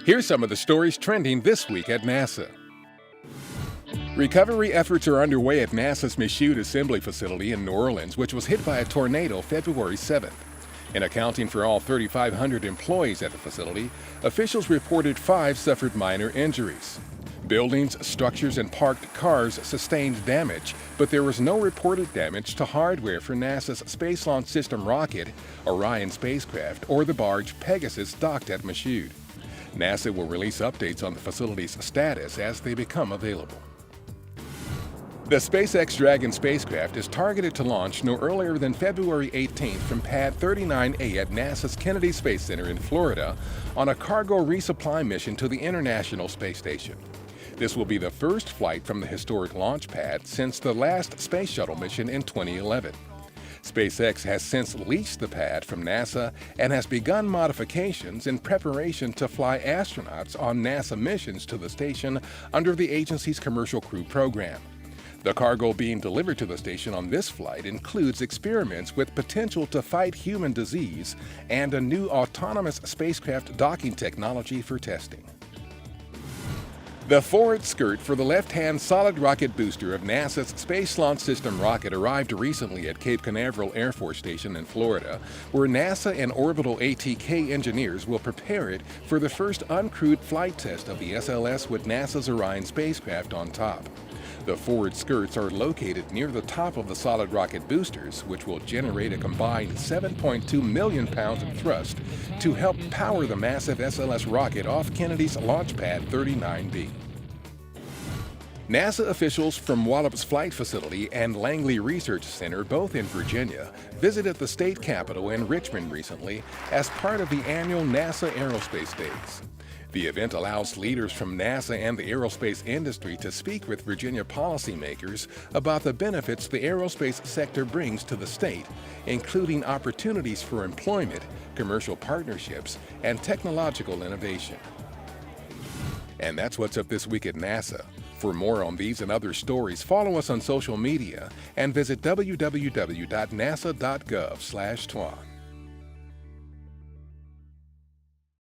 Here's some of the stories trending this week at NASA. Recovery efforts are underway at NASA's Michoud assembly facility in New Orleans, which was hit by a tornado February 7th. In accounting for all 3,500 employees at the facility, officials reported 5 suffered minor injuries. Buildings, structures, and parked cars sustained damage, but there was no reported damage to hardware for NASA's Space Launch System rocket, Orion spacecraft, or the barge Pegasus docked at Michoud. NASA will release updates on the facility's status as they become available. The SpaceX Dragon spacecraft is targeted to launch no earlier than February 18th from Pad 39A at NASA's Kennedy Space Center in Florida on a cargo resupply mission to the International Space Station. This will be the first flight from the historic launch pad since the last Space Shuttle mission in 2011. SpaceX has since leased the pad from NASA and has begun modifications in preparation to fly astronauts on NASA missions to the station under the agency's Commercial Crew program. The cargo being delivered to the station on this flight includes experiments with potential to fight human disease and a new autonomous spacecraft docking technology for testing. The forward skirt for the left-hand solid rocket booster of NASA's Space Launch System rocket arrived recently at Cape Canaveral Air Force Station in Florida, where NASA and orbital ATK engineers will prepare it for the first uncrewed flight test of the SLS with NASA's Orion spacecraft on top. The forward skirts are located near the top of the solid rocket boosters, which will generate a combined 7.2 million pounds of thrust to help power the massive SLS rocket off Kennedy's Launch Pad 39B. NASA officials from Wallops Flight Facility and Langley Research Center, both in Virginia, visited the state capitol in Richmond recently as part of the annual NASA Aerospace Days. The event allows leaders from NASA and the aerospace industry to speak with Virginia policymakers about the benefits the aerospace sector brings to the state, including opportunities for employment, commercial partnerships, and technological innovation. And that's what's up this week at NASA. For more on these and other stories, follow us on social media and visit www.nasa.gov/twan.